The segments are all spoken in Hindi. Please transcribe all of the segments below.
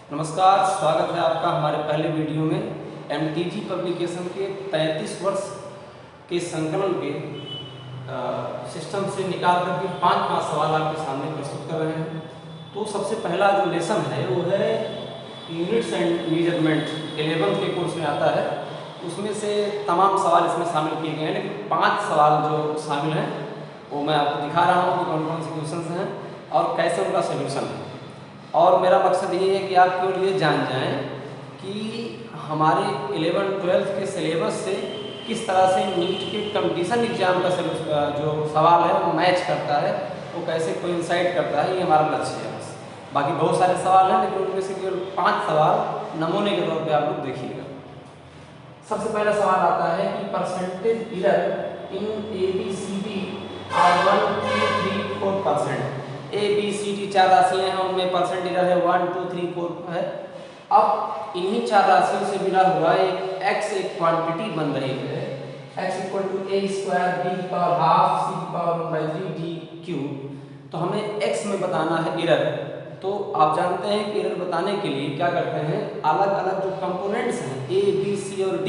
नमस्कार, स्वागत है आपका हमारे पहले वीडियो में। एमटीजी पब्लिकेशन के 33 वर्ष के संकलन के सिस्टम से निकाल करके 5 सवाल आपके सामने प्रस्तुत कर रहे हैं। तो सबसे पहला जो लेसन है वो है यूनिट्स एंड मेजरमेंट, 11th के कोर्स में आता है। उसमें से तमाम सवाल इसमें शामिल किए गए हैं, लेकिन 5 सवाल जो शामिल हैं वो मैं आपको दिखा रहा हूँ कि कौन कौन से क्वेश्चन हैं और कैसे उनका सोल्यूशन है। और मेरा मकसद ये है कि आप केवल ये जान जाएं कि हमारे 11th-12th के सिलेबस से किस तरह से नीट के कंपटीशन एग्जाम का जो सवाल है वो मैच करता है, वो कैसे कोइंसाइड करता है, ये हमारा लक्ष्य है। बस बाकी बहुत सारे सवाल हैं, लेकिन उनमें से केवल 5 सवाल नमूने के तौर पे आप लोग देखिएगा। सबसे पहला सवाल आता है कि percentage error in ABCD are 1, 2, 3, 4%। ABCD 4 राशियां हैं, उनमें परसेंट एरर है 1, 2, 3, 4 है। अब इन्हीं 4 राशियों से मिला हुआ एक क्वांटिटी बन रही है, x = a² b की पावर हाफ c की पावर 1/3 d क्यूब। तो हमें x में बताना है एरर। तो आप जानते हैं कि एरर बताने के लिए क्या करते हैं, अलग अलग जो कंपोनेंट्स हैं a, b, c और d,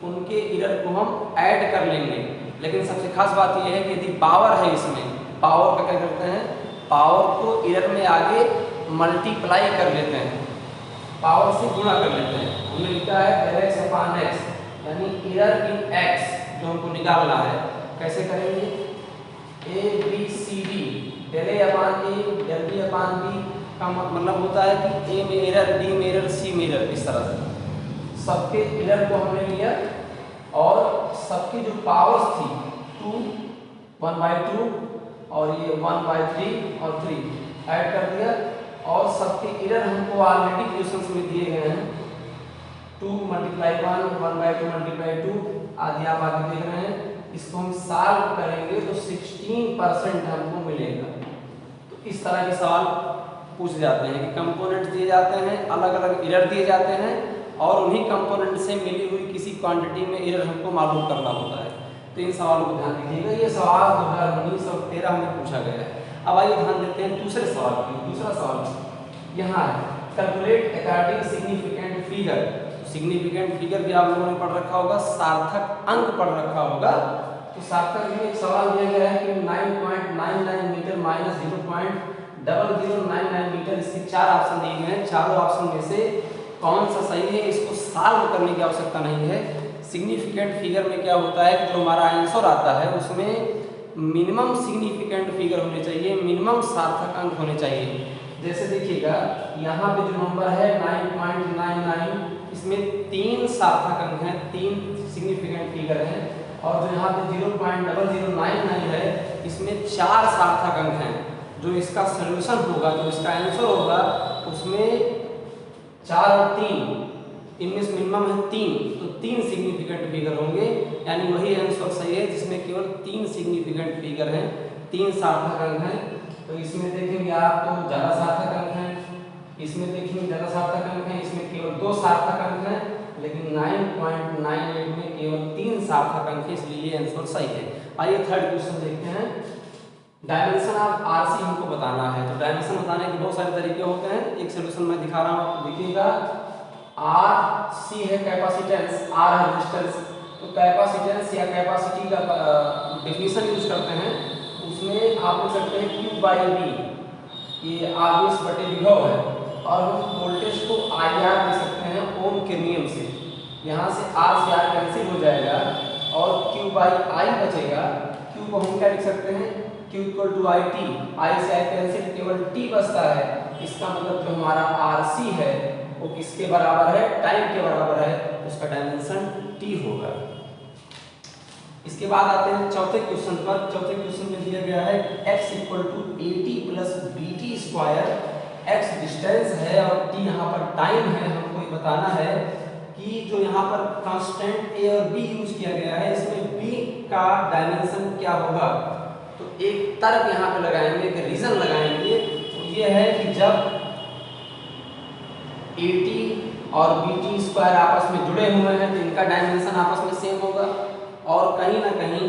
उनके एरर को हम ऐड कर लेंगे। लेकिन सबसे खास बात यह है कि यदि पावर है, इसमें पावर का क्या करते हैं, पावर को एरर में आगे मल्टीप्लाई कर लेते हैं, पावर से गुणा कर लेते हैं। हमने लिखा है ∂x/x, यानी एरर इन x जो हमको निकालना है। कैसे करेंगे, ABCD ∂a/a ∂b/b का मतलब होता है कि A में एरर, B में एरर, C में एरर। इस तरह से सबके एरर को हमने लिया और सबकी जो पावर्स थी 2, 1/2 और ये 1/3 और 3 ऐड कर दिया। और सबके एरर हमको ऑलरेडी क्वेश्चंस में दिए गए हैं, 2 × 1, 1/2 × 2 आदि आप आगे देख रहे हैं। इसको हम सॉल्व करेंगे तो 16% हमको मिलेगा। तो इस तरह के सवाल पूछ जाते हैं कि कंपोनेंट दिए जाते हैं, अलग अलग एरर दिए जाते हैं और उन्हीं कंपोनेंट से मिली हुई किसी क्वांटिटी में एरर हमको मालूम करना होता है। तो इन सवालों को ध्यान दीजिएगा। ये सवाल 2019 और 2013 में पूछा गया है। अब आइए ध्यान देते हैं दूसरे सवाल की। दूसरा सवाल यहाँ है, कैलकुलेट अकॉर्डिंग सिग्निफिकेंट फिगर। तो सिग्निफिकेंट फिगर भी आप लोगों ने पढ़ रखा होगा, सार्थक अंक पढ़ रखा होगा। तो सार्थक में एक सवाल दिया गया है कि 9.99 मीटर माइनस 0.0099 मीटर। इसके 4 ऑप्शन दिए गए हैं। चारों ऑप्शन में से कौन सा सही है, इसको सॉल्व करने की आवश्यकता नहीं है। सिग्निफिकेंट फिगर में क्या होता है कि जो हमारा आंसर आता है उसमें मिनिमम सिग्निफिकेंट फिगर होने चाहिए, मिनिमम सार्थक अंक होने चाहिए। जैसे देखिएगा यहाँ पे जो नंबर है 9.99, इसमें 3 सार्थक अंक हैं, 3 सिग्निफिकेंट फिगर हैं। और जो यहाँ पे 0.0099 है, इसमें 4 सार्थक अंक हैं। जो इसका सोल्यूशन होगा, जो इसका आंसर होगा, उसमें 4 और 3, इनमें से मिनिमम है 3, तो 3 सिग्निफिकेंट फिगर होंगे। यानी वही आंसर सही है जिसमें केवल 3 सिग्निफिकेंट फिगर हैं, 3 सार्थक अंक हैं। तो इसमें देखेंगे आप तो ज़्यादा सार्थक अंक हैं, इसमें देखेंगे ज़्यादा सार्थक अंक हैं, इसमें केवल 2 सार्थक अंक हैं, लेकिन 9.98 में केवल 3 सार्थक अंक है, इसलिए ये आंसर सही है। आइए थर्ड क्वेश्चन देखते हैं। डायमेंशन ऑफ RC हमको बताना है। तो डायमेंशन बताने के बहुत सारे तरीके होते हैं। एक सोल्यूशन मैं दिखा रहा हूँ, आपको देखिएगा। RC है कैपेसिटेंस, R है रेजिस्टेंस। तो कैपेसिटेंस या कैपेसिटी का डेफिनेशन यूज करते हैं, उसमें आप लिख सकते हैं Q/V, ये आवेश/विभव है। और हम वोल्टेज को IR दे सकते हैं ओम के नियम से। यहाँ से R से R कैंसिल हो जाएगा और Q/I बचेगा। Q को हम क्या लिख सकते हैं, Q = IT, I से I कैंसिल, केवल T बचता है। इसका मतलब जो हमारा RC है वो किसके बराबर है, टाइम के बराबर है, उसका डायमेंशन T होगा। इसके बाद आते हैं चौथे क्वेश्चन पर। चौथे क्वेश्चन में दिया गया है x = AT + BT²। x distance है और t यहाँ पर टाइम है। हमको ये बताना है कि जो यहाँ पर कांस्टेंट a और b यूज किया गया है, इसमें b का डायमेंशन क्या होगा। तो एक तर्क यहाँ पे लगाएंगे, एक रीजन लगाएंगे। तो ये है कि जब AT और BT² आपस में जुड़े हुए हैं तो इनका डायमेंशन आपस में सेम होगा। और कहीं ना कहीं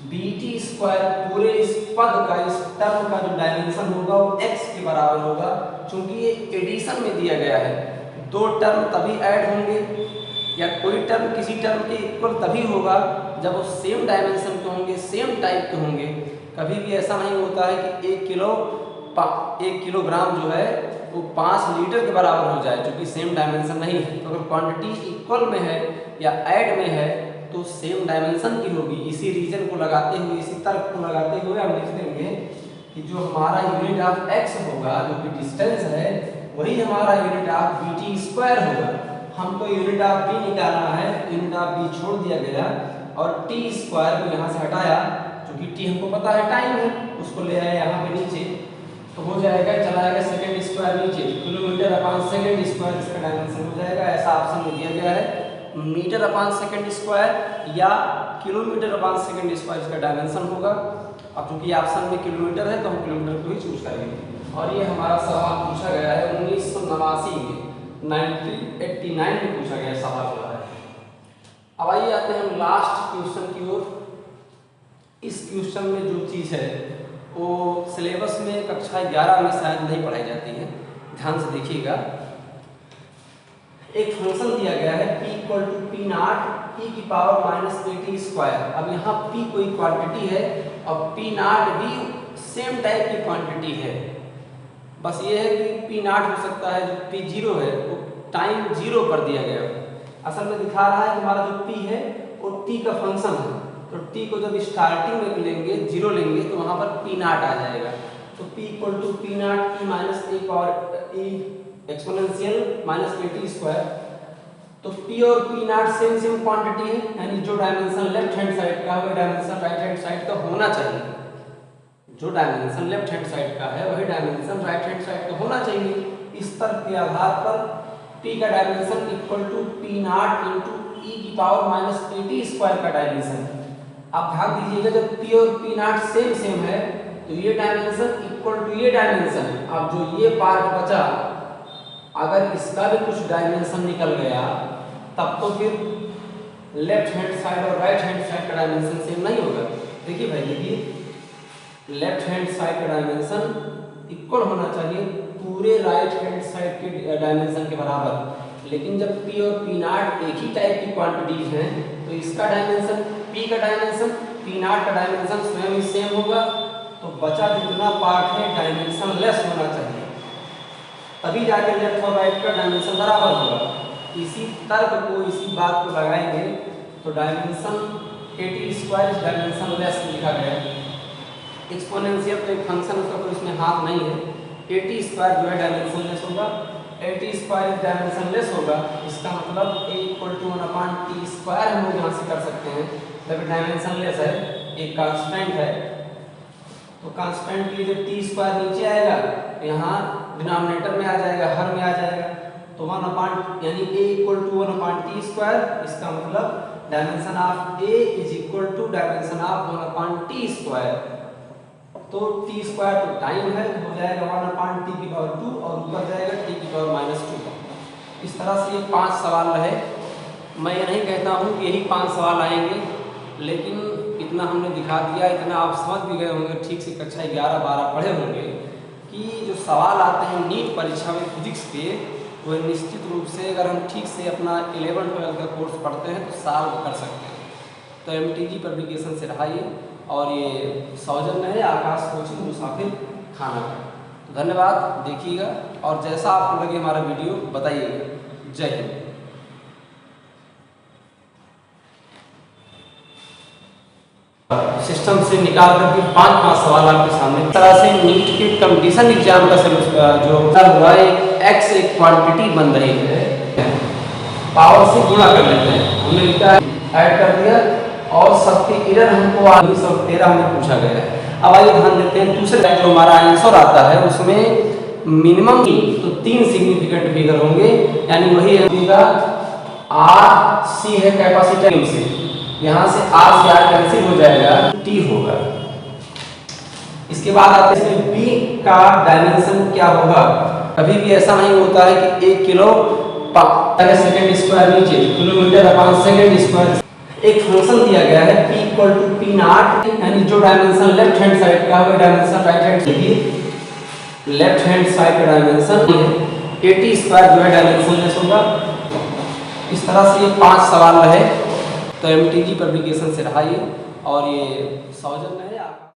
BT² पूरे इस पद का, इस टर्म का जो डायमेंशन होगा वो x के बराबर होगा। क्योंकि ये एडिशन में दिया गया है, दो टर्म तभी ऐड होंगे या कोई टर्म किसी टर्म के इक्वल तभी होगा जब वो सेम डायमेंशन के होंगे, सेम टाइप के होंगे। कभी भी ऐसा नहीं होता है कि 1 किलोग्राम जो है वो 5 लीटर के बराबर हो जाए, क्योंकि सेम डायमेंशन नहीं है। तो अगर क्वांटिटी इक्वल में है या ऐड में है तो सेम डायमेंशन की होगी। इसी रीजन को लगाते हुए, इसी तर्क को लगाते हुए हम लिख देंगे कि जो हमारा यूनिट ऑफ x होगा, जो कि डिस्टेंस है, वही हमारा यूनिट ऑफ BT² होगा। हमको यूनिट ऑफ b निकालना है, यूनिट ऑफ b छोड़ दिया गया और t² को यहाँ से हटाया, क्योंकि t हमको पता है टाइम है, उसको ले आया यहाँ पे नीचे, तो हो जाएगा, चला आएगा सेकेंड स्क्वायर नीचे, किलोमीटर अपॉन सेकेंड स्क्वायर इसका डायमेंशन हो जाएगा। ऐसा ऑप्शन में दिया गया है, मीटर अपॉन सेकेंड स्क्वायर या किलोमीटर अपॉन सेकेंड स्क्वायर इसका डायमेंशन होगा। अब चूंकि ऑप्शन में किलोमीटर है तो हम किलोमीटर को ही चूज करेंगे। और ये हमारा सवाल पूछा गया है 1989 में, 1989 में पूछा गया सवाल हुआ है। अब आइए आते हैं हम लास्ट क्वेश्चन की ओर। इस क्वेश्चन में जो चीज़ है वो सिलेबस में कक्षा 11 में शायद नहीं पढ़ाई जाती है, ध्यान से देखिएगा। एक फंक्शन दिया गया है p = p0 e⁻⁻⁸ अब यहाँ p कोई क्वांटिटी है और p0 भी सेम टाइप की क्वांटिटी है। बस ये है कि p0 हो सकता है जो p0 है वो टाइम 0 पर दिया गया है। असल में दिखा रहा है कि हमारा जो p है वो t का फंक्शन है, तो t को जब स्टार्टिंग में लेंगे 0 लेंगे तो वहाँ पर p0 आ जाएगा। तो p = p0 e exponential -at²। तो p और p0 सेम क्वांटिटी है, यानी जो डायमेंशन लेफ्ट हैंड साइड का है वही डायमेंशन राइट हैंड साइड का होना चाहिए। जो डायमेंशन लेफ्ट हैंड साइड का है वही डायमेंशन राइट हैंड साइड का होना चाहिए। इस तर्क के आधार पर p का डायमेंशन = p0 × e⁻⁻⁸ का डायमेंशन। आप ध्यान दीजिएगा जब p और p0 सेम है तो ये डायमेंशन इक्वल टू ये डायमेंशन। अब जो ये पार्ट बचा, अगर इसका भी कुछ डायमेंशन निकल गया तब तो फिर लेफ्ट हैंड साइड और राइट हैंड साइड का डायमेंशन सेम नहीं होगा। देखिए भाई, देखिए लेफ्ट हैंड साइड का डायमेंशन इक्वल होना चाहिए पूरे राइट हैंड साइड के डायमेंशन के बराबर। लेकिन जब p और p0 एक ही टाइप की क्वांटिटीज हैं तो इसका डायमेंशन, p का डायमेंशन, p0 का डायमेंशन स्वयं ही सेम होगा। तो बचा जितना पार्ट है डायमेंशन लेस होना चाहिए, तभी जाके लेफ्ट और राइट का डायमेंशन बराबर होगा। इसी तर्क को, इसी बात को लगाएंगे तो डायमेंशन at² डायमेंशन लेस लिखा गया है। एक्सपोनेंशियल तो एक फंक्शन, उसका कोई इसमें हाथ नहीं है। at² जो है डायमेंशन लेस होगा, at² डायमेंशन लेस होगा। इसका मतलब a = 1/t² हम लोग यहाँ से कर सकते हैं, जब डायमेंशन लेस है, एक कांस्टेंट है तो कांस्टेंट के लिए जब t² नीचे आएगा तो यहाँ डिनोमिनेटर में आ जाएगा, हर में आ जाएगा। तो 1 यानी a = 1/t²। इसका मतलब dimension of a = dimension of 1/t²। तो t² तो टाइम है, हो जाएगा 1/t⁻², और ऊपर जाएगा t⁻²। इस तरह से ये 5 सवाल रहे। मैं ये नहीं कहता हूँ कि यही 5 सवाल आएंगे, लेकिन इतना हमने दिखा दिया, इतना आप समझ भी गए होंगे, ठीक से कक्षा 11-12 पढ़े होंगे कि जो सवाल आते हैं नीट परीक्षा में फिजिक्स के, वह निश्चित रूप से अगर हम ठीक से अपना 11-12 का कोर्स पढ़ते हैं तो सॉल्व कर सकते हैं। तो MTG पब्लिकेशन से रहिए, और ये सौजन्य है आकाश कोचिंग मुसाफिर खाना का। तो धन्यवाद, देखिएगा और जैसा आपको लगे हमारा वीडियो बताइएगा। जय हिंद। सिस्टम से निकाल करके 5 सवाल आपके सामने। इस तरह से नीट के कंपटीशन एग्जाम का जो हुआ है, x एक क्वांटिटी बन रही है, पावर से गुणा कर लेते हैं। हमने लिखा है, ऐड कर दिया, और सबके एरर हमको 1913 में पूछा गया है। अब आइए ध्यान देते हैं दूसरे जो हमारा आंसर आता है उसमें मिनिमम तो 3 सिग्निफिकेंट फिगर होंगे, यानी वही है RC है कैपेसिटर से, यहाँ से R से R कैंसिल हो जाएगा, T होगा। इसके बाद आते हैं B का डायमेंशन क्या होगा। कभी भी ऐसा नहीं होता है कि 1 किलो सेकेंड स्क्वायर नीचे, किलोमीटर अपॉन सेकेंड स्क्वायर। एक फंक्शन दिया गया है p equal to p naught, यानी जो डायमेंशन लेफ्ट हैंड साइड का है डायमेंशन राइट हैंड देखिए लेफ्ट हैंड साइड का डायमेंशन 80 स्क्वायर जो है डायमेंशन लेस होगा। इस तरह से ये 5 सवाल रहे। तो MTG पब्लिकेशन से रहा ये, और ये सौजन्य है।